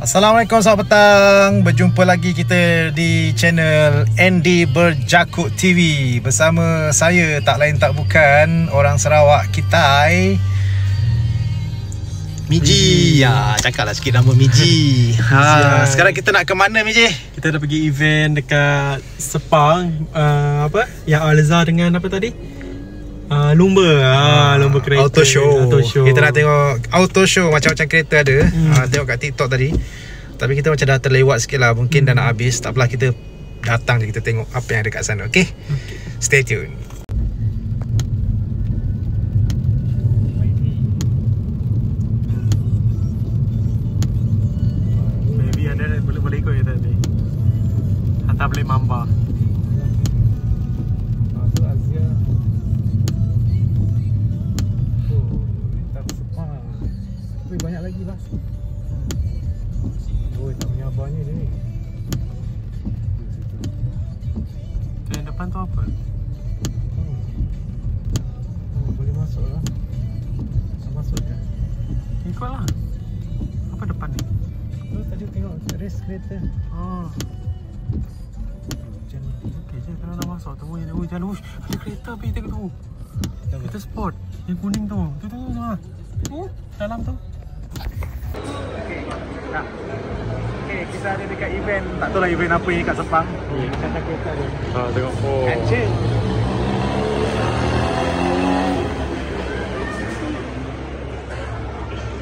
Assalamualaikum, selamat petang. Berjumpa lagi kita di channel Andy Berjakut TV. Bersama saya tak lain tak bukan orang Sarawak Kitai, Miji. Ya, cakaplah sikit nama Miji. Sekarang kita nak ke mana, Miji? Kita dah pergi event dekat Sepang. Yang Alza dengan apa tadi? Lumba. Lumba kereta. Auto show. Kita nak tengok auto show, macam-macam kereta ada. Tengok kat TikTok tadi. Tapi kita macam dah terlewat sikit lah. Mungkin dah nak habis. Tak apalah, kita datang je, kita tengok apa yang ada kat sana. Okay? Stay tune. Maybe ada boleh ikut kita ni. Hantar beli mamba. Tu Azia. Tak Sepang. Tapi banyak lagi lah. Oh, tak punya abangnya dia ni. Tu yang depan tu apa? Boleh masuk lah. Tak masuk je. Ikutlah. Apa depan ni? Tadi tengok race kereta. Okey je, kalau dah masuk temu yang hujan. Ada kereta pergi tengok tu. Kereta sport yang kuning tu. Tu dalam tu. Okay, kita ada dekat event. Tak tahu lah event apa ni kat Sepang. Kita kereta dia. Tengok. Kancil.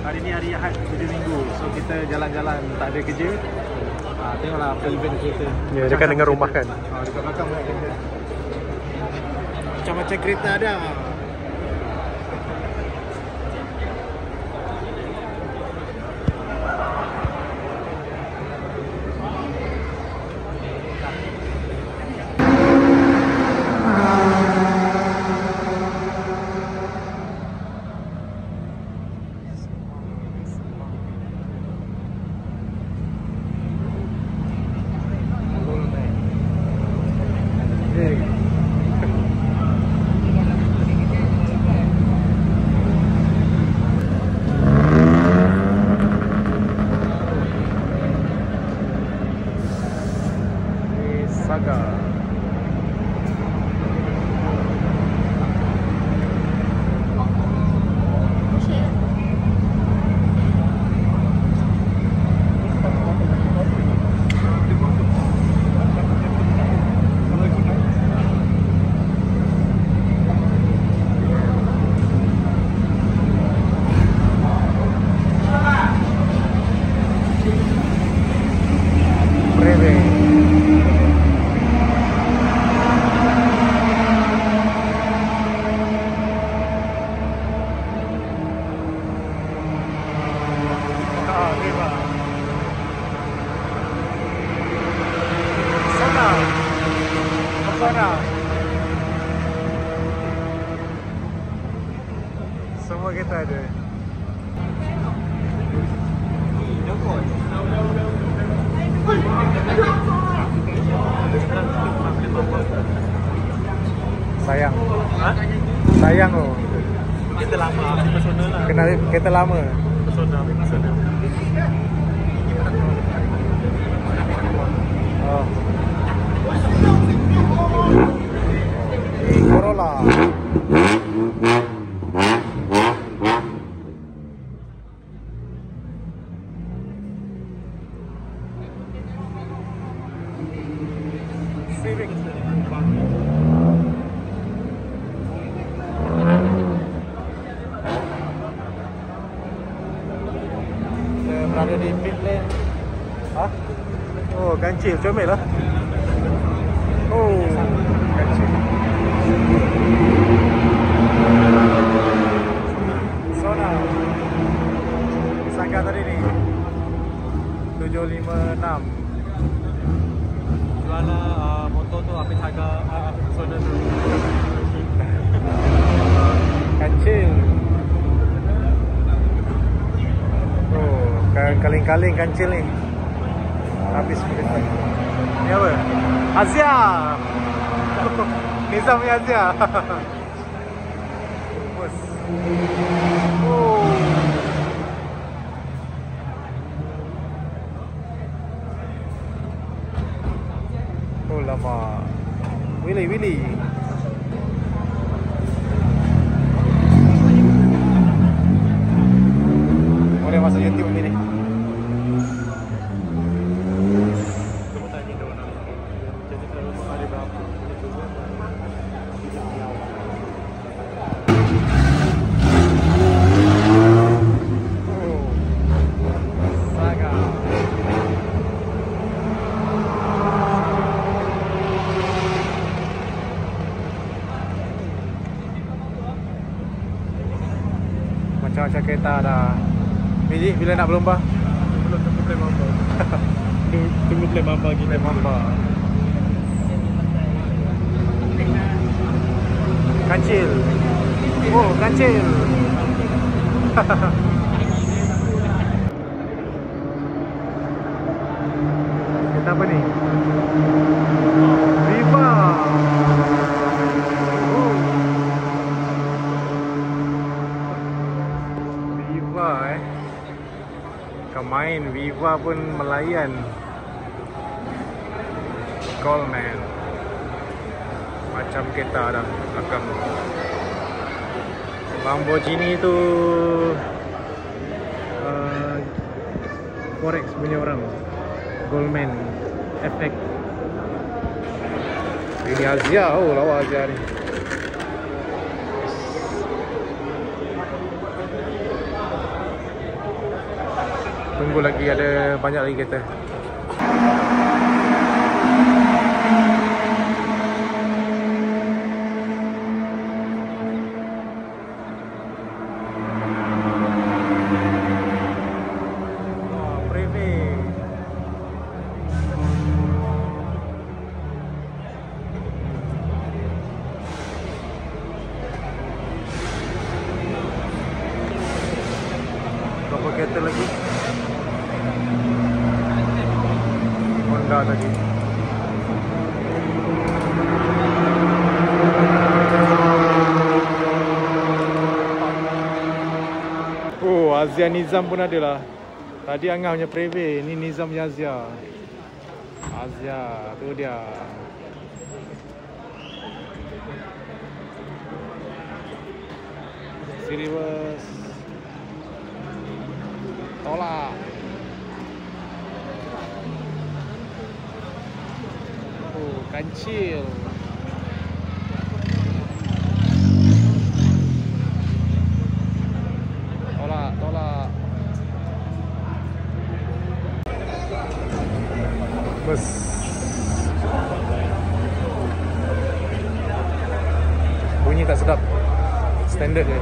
Hari ni hari Ahad, kerja minggu. So kita jalan-jalan, tak ada kerja. Tengoklah apa event kereta. Ya, dekat dengan rumah kan. Dekat belakang banyak kereta. Macam-macam kereta ada. Saga. Semua kita ada. Sayang. Sayang oh. Kita lama, personal lah. Kenal kereta lama. Personal. Oh. Corolla. Civic. Kita berada di pit lane. Oh, kancil, comel lah. Oh, kancil. Sona. Sangka tadi ni 756. Jual motor tu habis harga Sona tu. Kancil. Oh, kaling-kaling kancil ni. Habis kereta. Ni apa? Azia. Nizam ni Azia. Bos. Oh. lama. Willy. Boleh masuk YouTube ni. Coba tanya dia orang. Jadi kalau ada berapa? Macam-macam kereta dah. Ni bila nak berlomba? Belum tunggu play mamba. Tunggu play mamba lagi. Play mamba. Kancil. Oh, kancil. Kereta apa ni? Viva. Kau main Viva pun melayan. Goldman. Macam kereta dah belakang. Lamborghini tu Forex punya orang. Goldman FX. Ini Azia. Oh, lawa Azia ni. Tunggu lagi, ada banyak lagi kereta. Oh, Preve. Berapa kereta lagi? Honda tadi. Oh, Azia Nizam pun ada lah. Tadi Angah punya Preve, ni Nizam punya Azia. Azia, tu dia. Sirius. Tolak. Kancil. Tolak. Bus. Bunyi tak sedap. Standard je.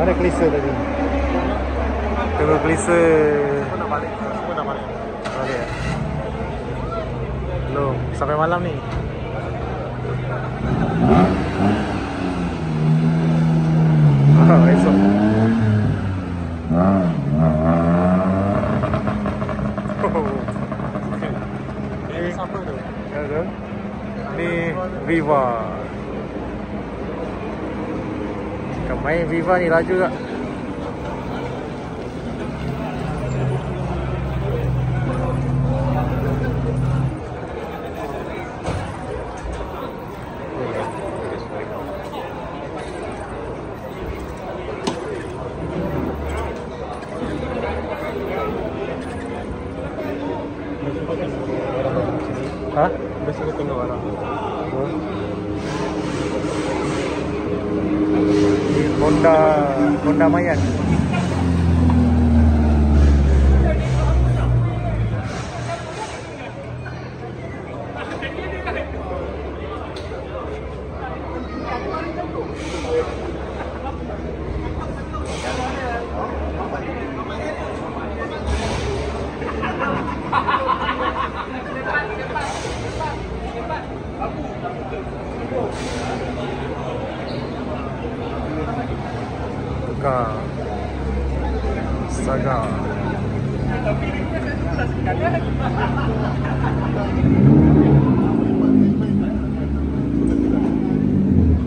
Mana klise tadi? Tunggu klise. Semua dah balik. Balik ya? Belum, sampai malam ni. Esok. Ini siapa tu? Ni Viva. Main Viva ni laju tak? Ha? Biasa kita tengok orang. Honda Mayan. Saga.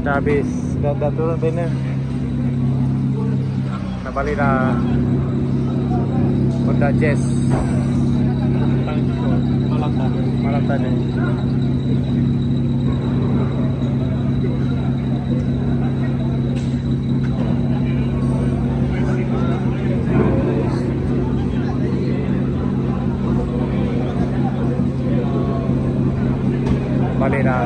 Dah habis, dah turun banner. Nak balik dah. Honda Jazz malam tadi. Balik dah.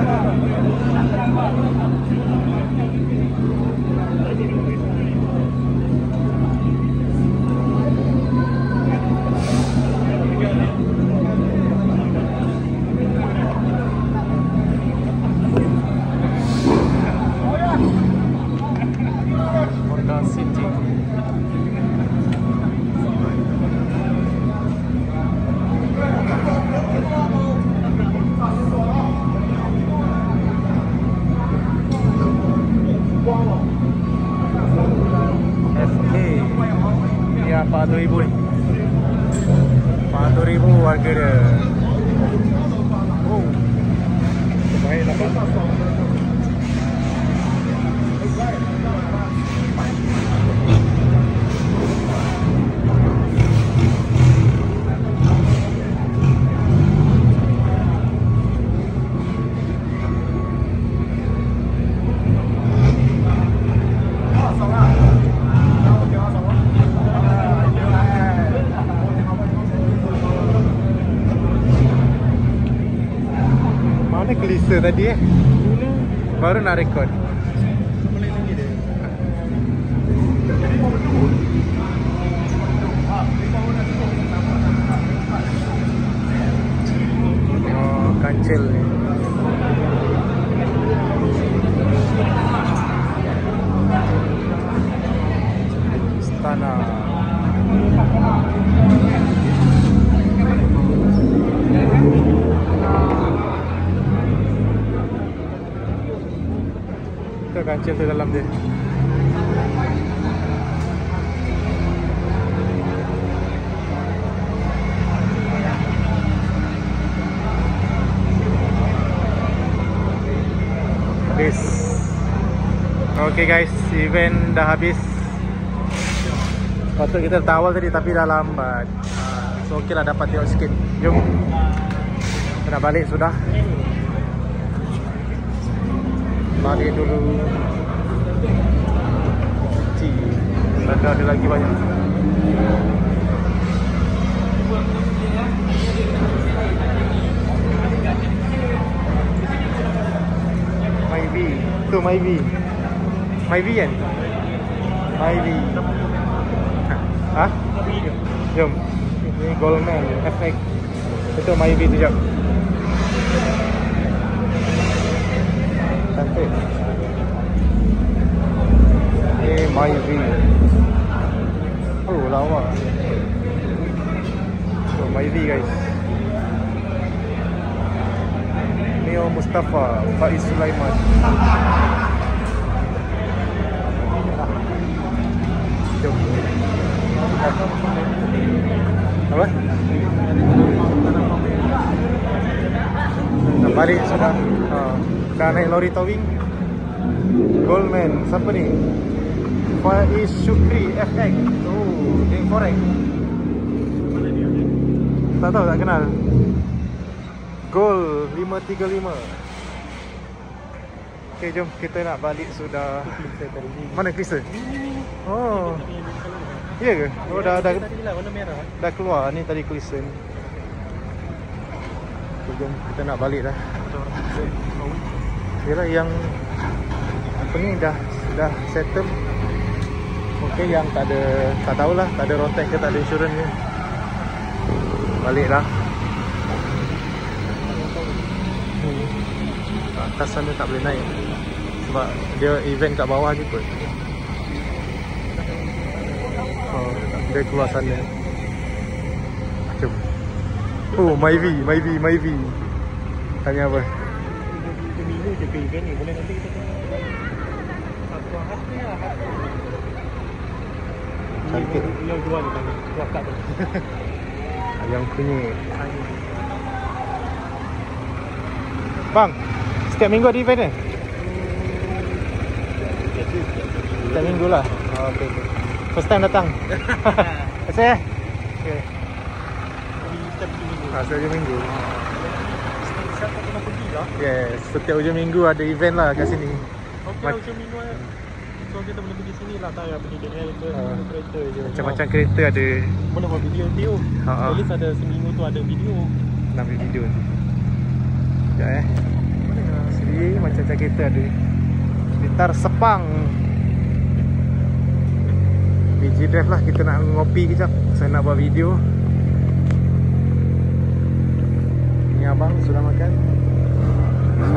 Honda City. FK. Ya, 400,000 ni. 400,000 harga dia. Oh. Baik dapat. Mana kelisa tadi baru nak rekod. Oh, kancil ni. Istana. Itu kancil tu dalam dia. Habis. Okay guys, event dah habis. Patut kita tawal tadi tapi dah lambat. So okey lah, dapat tengok sikit. Jom. Kita nak balik sudah. Balik dulu. Ada lagi banyak. Myvi. Tu Myvi. Myvi kan? Myvi. Hah? Jom. Ini Goldman FX. Itu Myvi tu jap. Cantik. Ini Myvi. Oh, lawa. So, Myvi guys. Neo Mustafa, Faiz Sulaiman. Jom. Apa? Nak balik sudah. Dah naik lori towing. Goldman, siapa ni? Faiz Syukri FX. Oh, dia korek. Tak tahu, tak kenal. Gold 535. Okay, jom kita nak balik sudah. Mana Krista? Oh. Ya ke? Oh, dah dah keluar ni tadi Krista ni. Okay, jom kita nak balik dah. Kira yang apa ni dah settle. Okey, yang tak tahulah, tak ada rotek ke tak ada insurans ni. Baliklah. Atas sana tak boleh naik sebab dia event kat bawah je kot. Oh, dia keluar sana. Jom. Oh, Myvi. Tanya apa? Minggu je ke event ni, boleh nanti kita cantik. Yang jual ni kan, buat kat tu. Ayam kunyit. Bang, setiap minggu ada event ni? Setiap minggu lah. Okay. First time datang. Terima kasih. Okay. Setiap minggu. Siapa kena pergi lah? Yes, setiap hujung minggu ada event lah kat sini. Okey, hujung minggu so kita boleh pergi sini lah, tak payah pergi KL ke kereta je. Macam-macam kereta ada. Mana buat video. At least ada seminggu tu ada video. Nak ambil video nanti. Sekejap sini macam-macam kereta ada. Sekitar Sepang. BG Drive lah, kita nak ngopi kejap. Saya nak buat video. Ni abang sudah makan.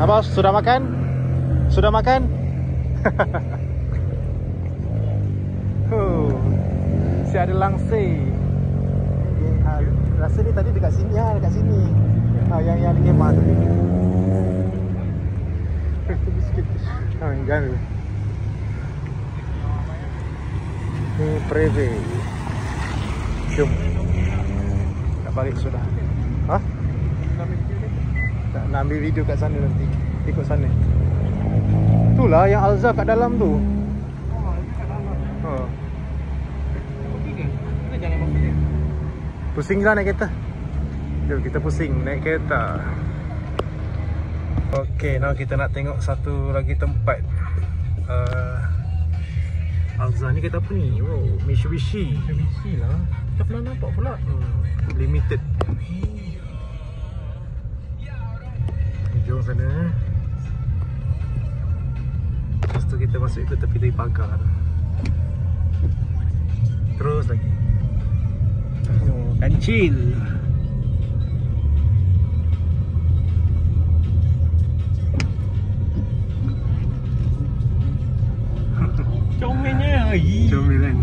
Abang sudah makan? Sudah makan? Si ada langsir. Rasa ni tadi dekat sini lah, dekat sini. Yang ada kemah tu. Biskit. Enggak. Ni Preve. Jom. Nak balik sudah. Ha? Nak ambil video kat sana nanti. Ikut sana. Itulah yang Alza kat dalam tu. Pusing lah naik kereta. Jom kita pusing naik kereta. Okay, now kita nak tengok satu lagi tempat. Alza ni kata apa ni? Wow, Mitsubishi lah. Tak pernah nampak pula. Limited. Jom sana. Lepas tu kita masuk ke tepi-tepi pagar. Terus lagi. Kancil. Comelnya. Comel kan?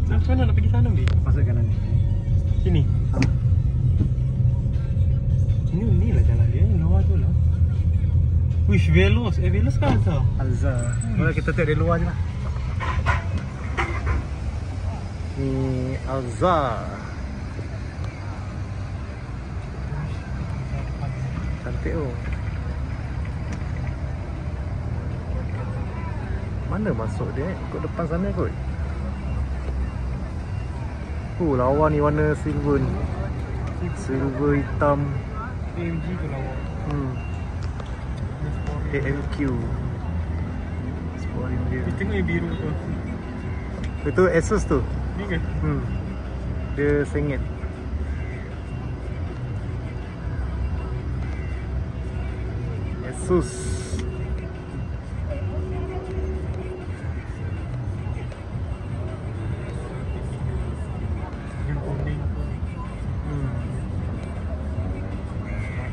Macam mana nak pergi sana ni? Masuk kanan ni. Sini. Ni lah jalan dia, luar tu lah. Wish, Velos. Velos kan Alza? Alza. Boleh kita tengok dari luar je lah. Ni Alza. Cantik tu. Mana masuk dia? Ikut depan sana kot. Lawa ni warna silver ni. Silver hitam. AMG tu lawa. AMQ. Spoiling dia. Kita tengok yang biru tu. Itu Asus tu. Ni ke? Dia sengit. Asus.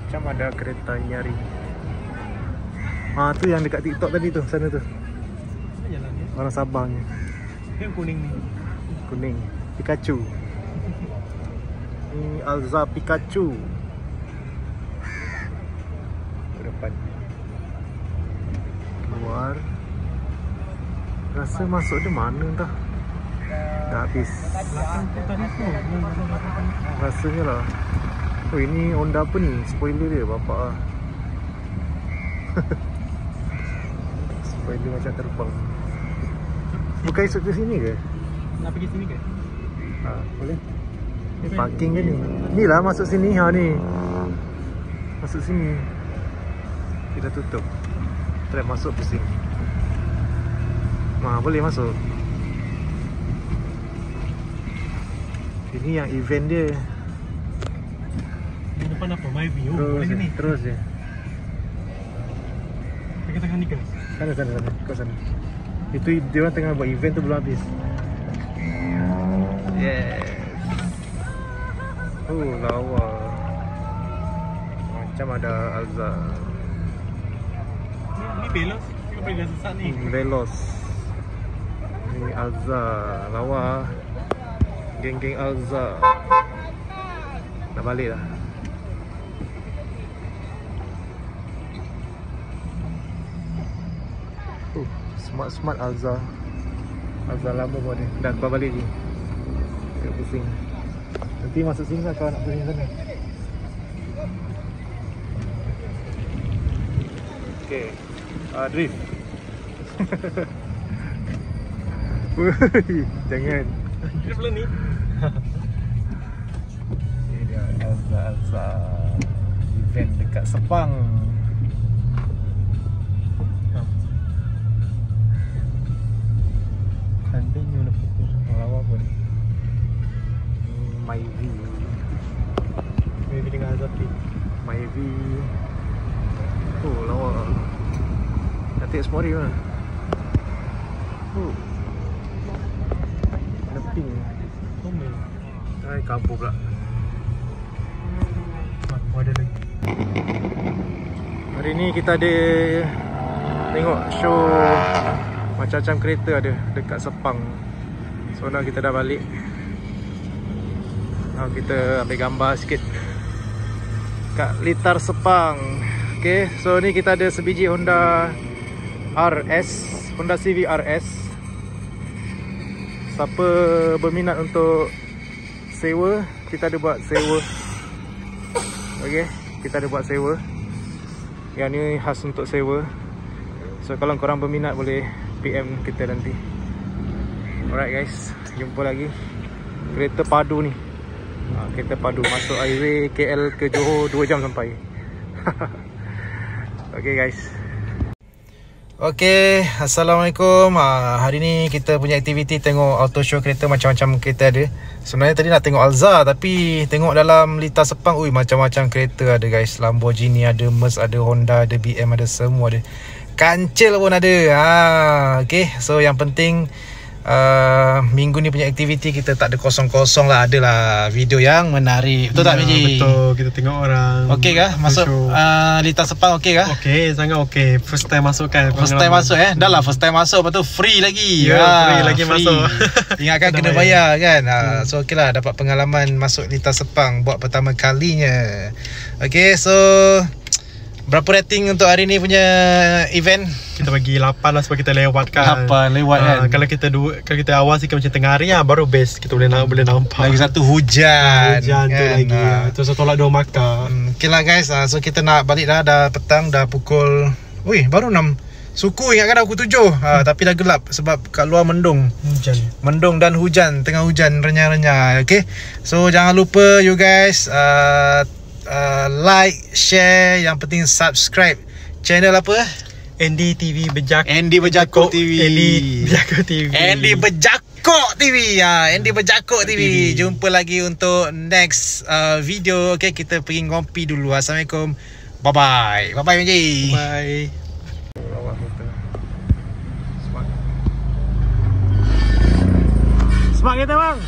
Macam ada kereta nyari. Tu yang dekat TikTok tadi tu, sana tu. Mana jalan dia? Orang Sabahnya. Yang kuning ni. Kuning. Pikachu. Ni Alza Pikachu. Depan. Luar. Rasa masuk dia mana dah? Dah habis. Belakang tu tadi tu. Rasanya lah. Oh, ini Honda apa ni? Spoiler dia bapak lah. Spoiler macam terbang. Bukan esok ke sini ke? Nak pergi sini ke? Boleh. Ni parking ke ni? Ni lah masuk sini. Ni masuk sini. Kita tutup. Try masuk pusing. Boleh masuk. Ini yang event dia. Di depan apa? My View. Terus, ni. terus je. Tengah-tengah ni ke? Sana. Kat sana. Itu dia orang tengah buat event tu belum habis. Yes. Lawa. Macam ada Alza. Ni Velos. Kenapa dia sesat ni? Velos. Ni Alza. Lawa. Geng-geng Alza. Nak balik lah. Smart Alza. Alza lama buat ni. Dah keluar balik je. Dia pusing. Nanti masuk sini lah kalau nak pergi sana. Okay, drift. Jangan. Drift lah ni. Ini dia Alza event dekat Sepang. Kandangnya nak pukul. Lawa pun. Myvi dengan Azati. Myvi. Oh, lawa. Cantik semua dia lah. Oh. Ada pink. Komel. Hai, kabur pula. Ada lagi. Hari ni kita ada tengok show macam-macam kereta ada dekat Sepang. So now kita dah balik. Now kita ambil gambar sikit kat Litar Sepang. Okay, so ni kita ada sebiji Honda RS, Honda Civic RS. Siapa berminat untuk sewa, kita ada buat sewa. Okay, kita ada buat sewa. Yang ni khas untuk sewa. So kalau korang berminat boleh PM kita nanti. Alright guys, jumpa lagi. Kereta padu ni. Kereta padu masuk highway KL ke Johor 2 jam sampai. Okay guys. Okay, Assalamualaikum. Hari ni kita punya aktiviti tengok auto show kereta, macam-macam kereta ada. Sebenarnya tadi nak tengok Alza, tapi tengok dalam Litar Sepang, ui macam-macam kereta ada guys. Lamborghini ada, Merc ada, Honda ada, BM ada, semua ada. Kancil pun ada. Okay, so yang penting minggu ni punya aktiviti kita tak ada kosong-kosong lah. Adalah video yang menarik. Betul tak Meji? Betul, kita tengok orang. Okey kah? Masuk Litar Sepang okey kah? Okey, sangat okey. First time masuk kan. First time masuk Dah lah first time masuk. Lepas tu free lagi. Free lagi masuk. Ingatkan kena bayar kan. So okey lah, dapat pengalaman masuk Litar Sepang buat pertama kalinya. Okey, so berapa rating untuk hari ni punya event? Kita bagi 8 lah sebab kita lewatkan. 8 lewat kan. Kalau kita awal sih macam tengah hari baru best kita boleh nampak. Lagi satu hujan. Hujan tu kan? lagi. Terus tolak 2 makan. Okay lah guys, so kita nak balik dah petang, dah pukul baru 6. Suku ingatkan dah pukul 7. Tapi dah gelap sebab kat luar mendung. Mendung dan hujan, tengah hujan renyah-renyah. Okay, so jangan lupa you guys like, share, yang penting subscribe channel apa? Andy TV Bejak. Andy Bejakok TV. Andy Bejakok TV. Andy Bejakok TV. Andy Bejakok TV. Jumpa lagi untuk next video. Okay, kita pergi ngopi dulu. Assalamualaikum. Bye bye. Bye bye Menji. Bye. Smart kita bang.